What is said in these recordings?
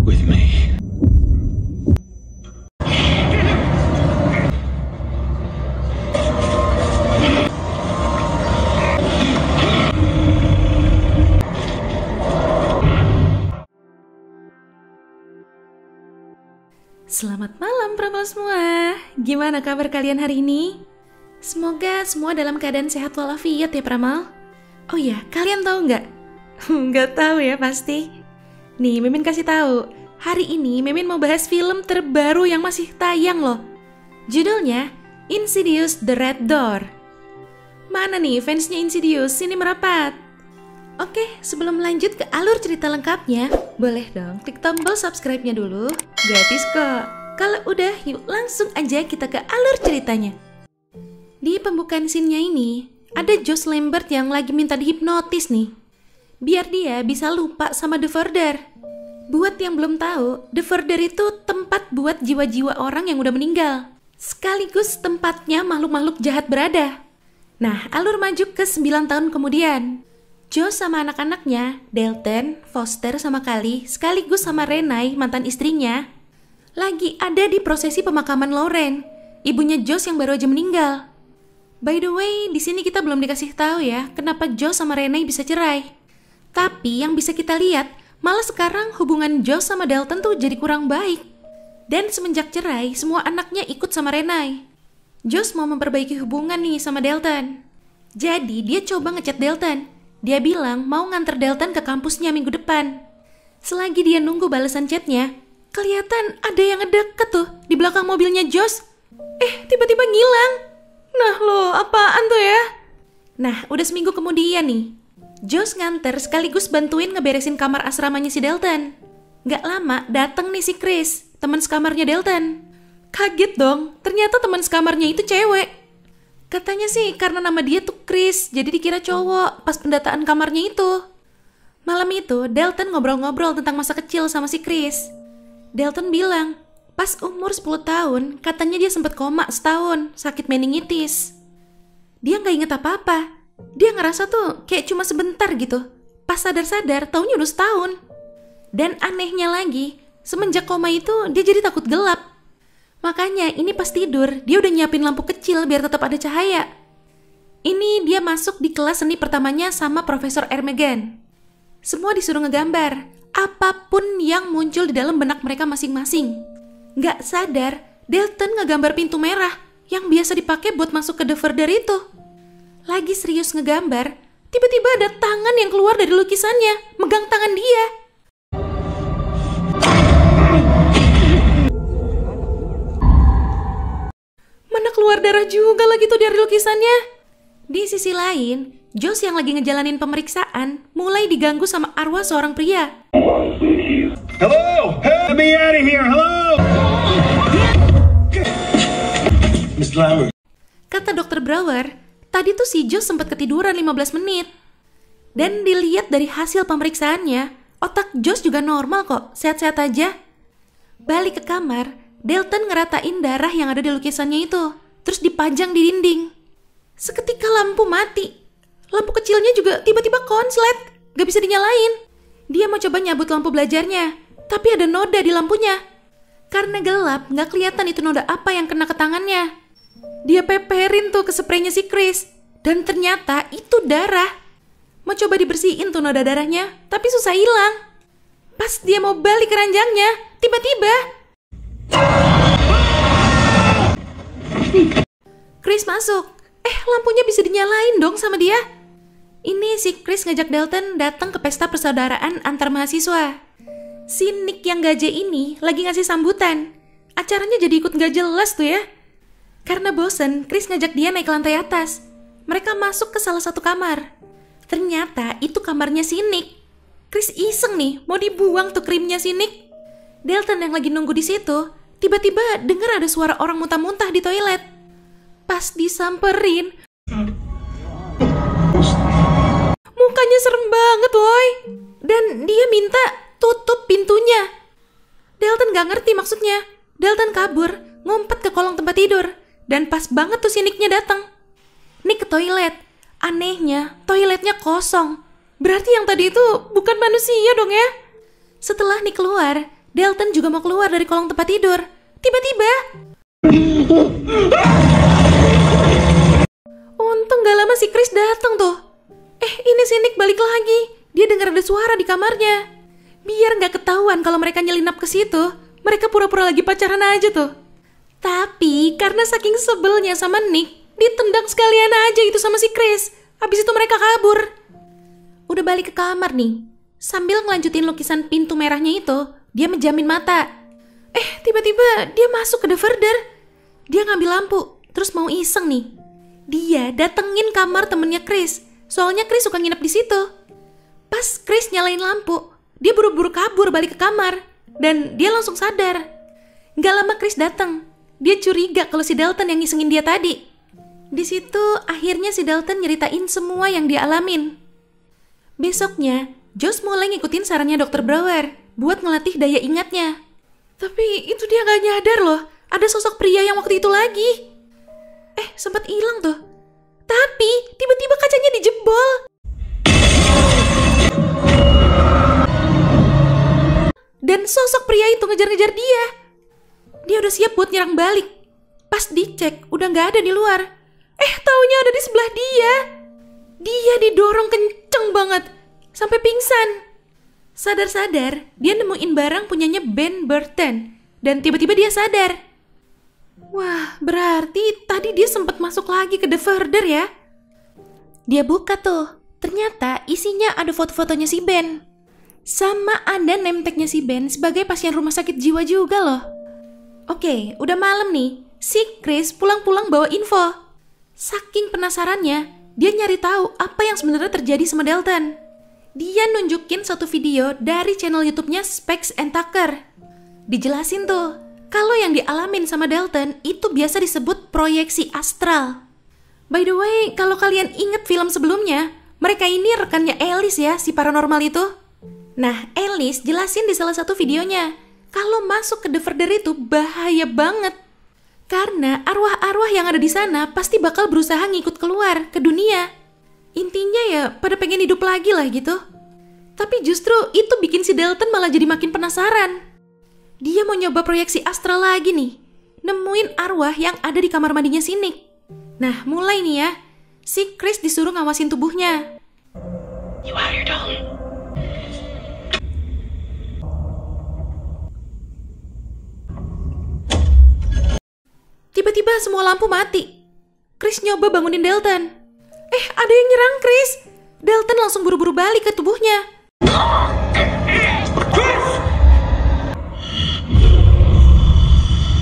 with me. Selamat malam Pramal semua. Gimana kabar kalian hari ini? Semoga semua dalam keadaan sehat walafiat ya Pramal. Oh ya, kalian tahu nggak? Nggak tahu ya pasti. Nih, Mimin kasih tahu. Hari ini Mimin mau bahas film terbaru yang masih tayang loh. Judulnya Insidious The Red Door. Mana nih fansnya Insidious? Sini merapat. Oke, sebelum lanjut ke alur cerita lengkapnya, boleh dong klik tombol subscribe-nya dulu. Gratis kok. Kalau udah, yuk langsung aja kita ke alur ceritanya. Di pembukaan scene-nya ini, ada Josh Lambert yang lagi minta dihipnotis nih. Biar dia bisa lupa sama The Further. Buat yang belum tahu, The Further itu tempat buat jiwa-jiwa orang yang udah meninggal. Sekaligus tempatnya makhluk-makhluk jahat berada. Nah, alur maju ke 9 tahun kemudian. Josh sama anak-anaknya, Dalton, Foster sama Kali, sekaligus sama Renai, mantan istrinya, lagi ada di prosesi pemakaman Lauren, ibunya Josh yang baru aja meninggal. By the way, di sini kita belum dikasih tahu ya, kenapa Josh sama Renai bisa cerai. Tapi yang bisa kita lihat, malah sekarang hubungan Josh sama Dalton tuh jadi kurang baik. Dan semenjak cerai, semua anaknya ikut sama Renai. Josh mau memperbaiki hubungan nih sama Dalton. Jadi dia coba ngechat Dalton. Dia bilang mau nganter Dalton ke kampusnya minggu depan. Selagi dia nunggu balasan chatnya, kelihatan ada yang ngedeket tuh di belakang mobilnya Josh. Tiba-tiba ngilang. Nah loh, apaan tuh ya? Nah, udah seminggu kemudian nih, Josh nganter sekaligus bantuin ngeberesin kamar asramanya si Dalton. Gak lama dateng nih si Chris, teman sekamarnya Dalton. Kaget dong, ternyata teman sekamarnya itu cewek. Katanya sih karena nama dia tuh Chris, jadi dikira cowok pas pendataan kamarnya itu. Malam itu, Dalton ngobrol-ngobrol tentang masa kecil sama si Chris. Dalton bilang, pas umur 10 tahun, katanya dia sempat koma setahun, sakit meningitis. Dia nggak inget apa-apa. Dia ngerasa tuh kayak cuma sebentar gitu. Pas sadar-sadar, taunya udah setahun. Dan anehnya lagi, semenjak koma itu dia jadi takut gelap. Makanya ini pas tidur, dia udah nyiapin lampu kecil biar tetap ada cahaya. Ini dia masuk di kelas seni pertamanya sama Profesor Ermegan. Semua disuruh ngegambar, apapun yang muncul di dalam benak mereka masing-masing. Nggak sadar, Dalton ngegambar pintu merah yang biasa dipakai buat masuk ke The Further itu. Lagi serius ngegambar, tiba-tiba ada tangan yang keluar dari lukisannya, megang tangan dia. Mana keluar darah juga lagi tuh dari lukisannya. Di sisi lain, Josh yang lagi ngejalanin pemeriksaan mulai diganggu sama arwah seorang pria. Hello! Help me out of here! Hello! Mr. Lambert. Kata Dr. Brower, tadi tuh si Josh sempat ketiduran 15 menit. Dan dilihat dari hasil pemeriksaannya, otak Josh juga normal kok, sehat-sehat aja. Balik ke kamar, Dalton ngeratain darah yang ada di lukisannya itu, terus dipajang di dinding. Seketika lampu mati. Lampu kecilnya juga tiba-tiba konslet, gak bisa dinyalain. Dia mau coba nyabut lampu belajarnya, tapi ada noda di lampunya. Karena gelap, gak kelihatan itu noda apa yang kena ke tangannya. Dia peperin tuh ke spraynya si Chris, dan ternyata itu darah. Mau coba dibersihin tuh noda darahnya, tapi susah hilang. Pas dia mau balik ke ranjangnya, tiba-tiba Chris masuk. Lampunya bisa dinyalain dong sama dia. Ini si Chris ngajak Dalton datang ke pesta persaudaraan antar mahasiswa. Si Nick yang gaje ini lagi ngasih sambutan. Acaranya jadi ikut gak jelas tuh ya. Karena bosen, Chris ngajak dia naik ke lantai atas. Mereka masuk ke salah satu kamar. Ternyata itu kamarnya si Nick. Chris iseng nih, mau dibuang tuh krimnya si Nick. Dalton yang lagi nunggu di situ, tiba-tiba dengar ada suara orang muntah-muntah di toilet. Pas disamperin, mukanya serem banget woy. Dan dia minta tutup pintunya. Dalton gak ngerti maksudnya. Dalton kabur, ngumpet ke kolong tempat tidur. Dan pas banget tuh si Nicknya datang. Nick ke toilet. Anehnya, toiletnya kosong. Berarti yang tadi itu bukan manusia dong ya. Setelah Nick keluar, Dalton juga mau keluar dari kolong tempat tidur. Tiba-tiba, untung gak lama si Chris datang tuh. Ini si Nick balik lagi. Dia dengar ada suara di kamarnya. Biar gak ketahuan kalau mereka nyelinap ke situ, mereka pura-pura lagi pacaran aja tuh. Tapi karena saking sebelnya sama Nick, ditendang sekalian aja itu sama si Chris. Habis itu mereka kabur. Udah balik ke kamar nih. Sambil ngelanjutin lukisan pintu merahnya itu, dia menjamin mata. Tiba-tiba dia masuk ke The Further. Dia ngambil lampu, terus mau iseng nih. Dia datengin kamar temennya Chris. Soalnya Chris suka nginep di situ. Pas Chris nyalain lampu, dia buru-buru kabur balik ke kamar. Dan dia langsung sadar. Gak lama Chris datang. Dia curiga kalau si Dalton yang ngisengin dia tadi. Di situ akhirnya si Dalton nyeritain semua yang dia alamin. Besoknya, Josh mulai ngikutin sarannya Dr. Brower buat ngelatih daya ingatnya. Tapi itu dia gak nyadar loh, ada sosok pria yang waktu itu lagi. Sempat hilang tuh. Tapi tiba-tiba kacanya dijebol. Dan sosok pria itu ngejar-ngejar dia. Dia udah siap buat nyerang balik. Pas dicek, udah gak ada di luar. Taunya ada di sebelah dia. Dia didorong kenceng banget, sampai pingsan. Sadar-sadar, dia nemuin barang punyanya Ben Burton. Dan tiba-tiba dia sadar. Wah, berarti tadi dia sempat masuk lagi ke The Further ya. Dia buka tuh. Ternyata isinya ada foto-fotonya si Ben. Sama ada name tag-nya si Ben sebagai pasien rumah sakit jiwa juga loh. Oke, udah malam nih. Si Chris pulang-pulang bawa info. Saking penasarannya, dia nyari tahu apa yang sebenarnya terjadi sama Dalton. Dia nunjukin satu video dari channel YouTube-nya Specs and Tucker. Dijelasin tuh, kalau yang dialamin sama Dalton itu biasa disebut proyeksi astral. By the way, kalau kalian inget film sebelumnya, mereka ini rekannya Alice ya, si paranormal itu. Nah, Alice jelasin di salah satu videonya, kalau masuk ke The Further itu bahaya banget. Karena arwah-arwah yang ada di sana pasti bakal berusaha ngikut keluar ke dunia. Intinya ya pada pengen hidup lagi lah gitu. Tapi justru itu bikin si Dalton malah jadi makin penasaran. Dia mau nyoba proyeksi astral lagi nih. Nemuin arwah yang ada di kamar mandinya si Nick. Nah mulai nih ya. Si Chris disuruh ngawasin tubuhnya. You out here, Dalton. Tiba-tiba semua lampu mati. Chris nyoba bangunin Dalton. Ada yang nyerang Chris. Dalton langsung buru-buru balik ke tubuhnya.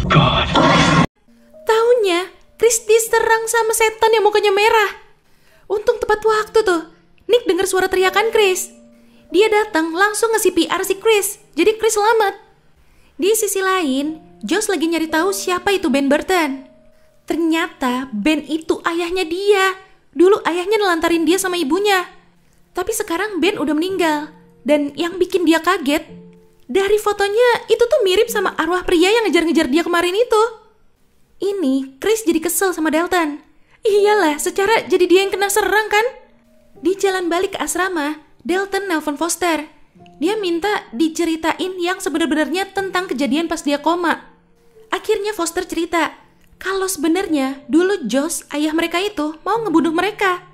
God. Taunya Chris diserang sama setan yang mukanya merah. Untung tepat waktu tuh. Nick dengar suara teriakan Chris. Dia datang langsung nge-CPR si Chris. Jadi Chris selamat. Di sisi lain, Josh lagi nyari tahu siapa itu Ben Burton. Ternyata Ben itu ayahnya dia. Dulu ayahnya nelantarin dia sama ibunya. Tapi sekarang Ben udah meninggal. Dan yang bikin dia kaget, dari fotonya itu tuh mirip sama arwah pria yang ngejar-ngejar dia kemarin itu. Ini Chris jadi kesel sama Dalton. Iyalah, secara jadi dia yang kena serang kan. Di jalan balik ke asrama, Dalton nelpon Foster. Dia minta diceritain yang sebenarnya tentang kejadian pas dia koma. Akhirnya Foster cerita kalau sebenarnya dulu Josh, ayah mereka itu mau ngebunuh mereka.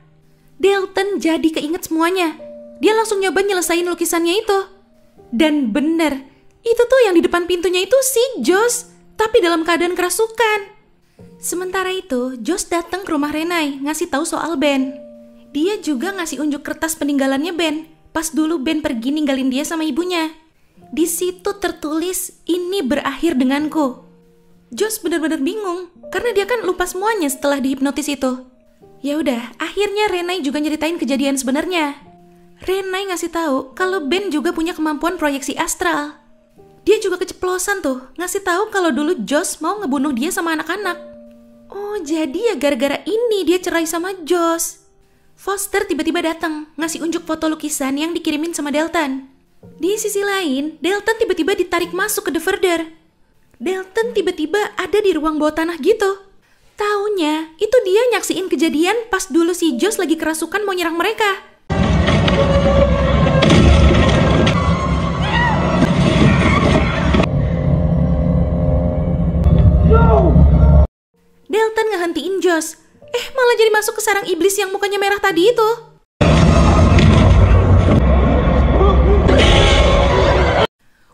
Dalton jadi keinget semuanya. Dia langsung nyoba nyelesain lukisannya itu. Dan bener, itu tuh yang di depan pintunya itu si Josh, tapi dalam keadaan kerasukan. Sementara itu, Josh datang ke rumah Renai ngasih tahu soal Ben. Dia juga ngasih unjuk kertas peninggalannya Ben. Pas dulu Ben pergi ninggalin dia sama ibunya. Di situ tertulis, "Ini berakhir denganku." Josh benar-benar bingung karena dia kan lupa semuanya setelah dihipnotis itu. Ya udah, akhirnya Renai juga nyeritain kejadian sebenarnya. Renai ngasih tahu kalau Ben juga punya kemampuan proyeksi astral. Dia juga keceplosan tuh ngasih tahu kalau dulu Josh mau ngebunuh dia sama anak-anak. Oh, jadi ya gara-gara ini dia cerai sama Josh. Foster tiba-tiba datang ngasih unjuk foto lukisan yang dikirimin sama Dalton. Di sisi lain, Dalton tiba-tiba ditarik masuk ke The Further. Dalton tiba-tiba ada di ruang bawah tanah gitu. Taunya itu dia nyaksiin kejadian pas dulu si Josh lagi kerasukan mau nyerang mereka. Joss. Malah jadi masuk ke sarang iblis yang mukanya merah tadi itu.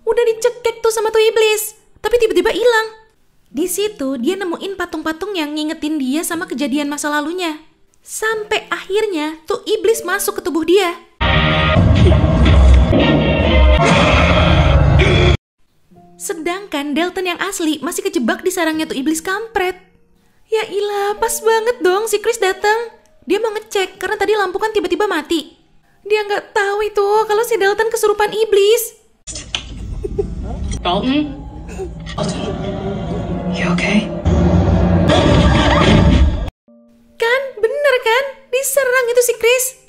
Udah dicekek tuh sama tuh iblis, tapi tiba-tiba hilang. Di situ dia nemuin patung-patung yang ngingetin dia sama kejadian masa lalunya. Sampai akhirnya tuh iblis masuk ke tubuh dia. Sedangkan Dalton yang asli masih kejebak di sarangnya tuh iblis kampret. Ya ilah, pas banget dong si Chris datang. Dia mau ngecek karena tadi lampu kan tiba-tiba mati. Dia nggak tahu itu kalau si Dalton kesurupan iblis. Dalton? You okay? Kan, bener kan? Diserang itu si Chris.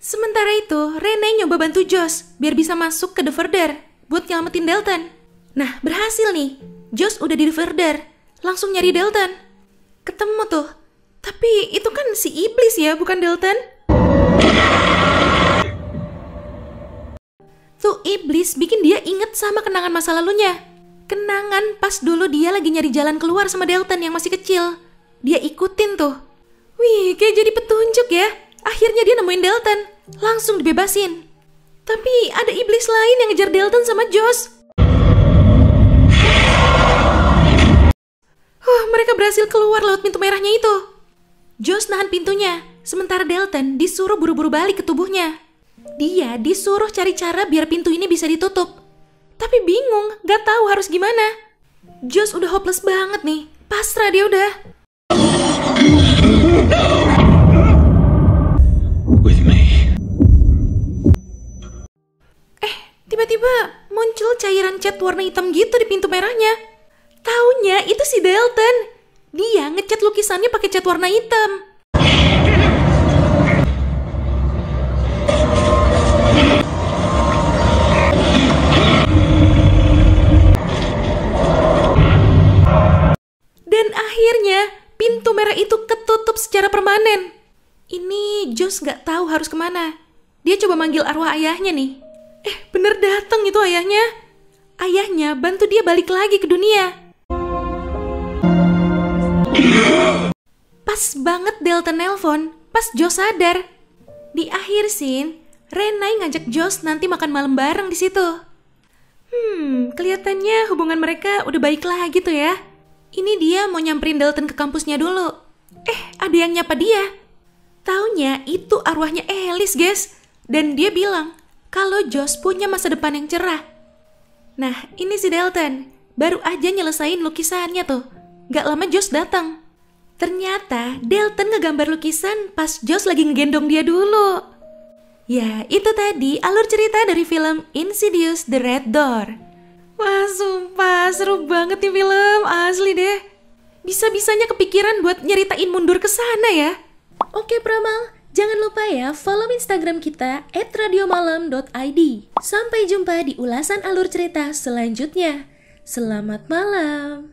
Sementara itu, Renee nyoba bantu Joss biar bisa masuk ke The Verder buat nyelamatin Dalton. Nah, berhasil nih. Joss udah di The Verder, langsung nyari Dalton. Ketemu tuh. Tapi itu kan si iblis ya, bukan Dalton. Tuh iblis bikin dia inget sama kenangan masa lalunya. Kenangan pas dulu dia lagi nyari jalan keluar sama Dalton yang masih kecil. Dia ikutin tuh. Wih, kayak jadi petunjuk ya. Akhirnya dia nemuin Dalton, langsung dibebasin. Tapi ada iblis lain yang ngejar Dalton sama Joss. Mereka berhasil keluar lewat pintu merahnya itu. Joss nahan pintunya, sementara Dalton disuruh buru-buru balik ke tubuhnya. Dia disuruh cari cara biar pintu ini bisa ditutup. Tapi bingung, gak tahu harus gimana. Joss udah hopeless banget nih, pasrah dia udah. With me. Tiba-tiba muncul cairan cat warna hitam gitu di pintu merahnya. Taunya itu si Dalton. Dia ngecat lukisannya pakai cat warna hitam. Dan akhirnya pintu merah itu ketutup secara permanen. Ini Joss gak tahu harus kemana. Dia coba manggil arwah ayahnya nih. Bener dateng itu ayahnya. Ayahnya bantu dia balik lagi ke dunia. Pas banget Dalton nelpon, pas Joss sadar. Di akhir scene, Renee ngajak Joss nanti makan malam bareng di situ. Kelihatannya hubungan mereka udah baik lagi tuh ya. Ini dia mau nyamperin Dalton ke kampusnya dulu. Ada yang nyapa dia. Taunya itu arwahnya Alice, guys. Dan dia bilang kalau Joss punya masa depan yang cerah. Nah, ini si Dalton. Baru aja nyelesain lukisannya tuh. Gak lama Joss datang. Ternyata Dalton ngegambar lukisan pas Joss lagi ngegendong dia dulu. Ya, itu tadi alur cerita dari film Insidious The Red Door. Wah, sumpah seru banget nih film, asli deh. Bisa-bisanya kepikiran buat nyeritain mundur ke sana ya. Oke Pramal, jangan lupa ya follow Instagram kita @radiomalam.id. Sampai jumpa di ulasan alur cerita selanjutnya. Selamat malam.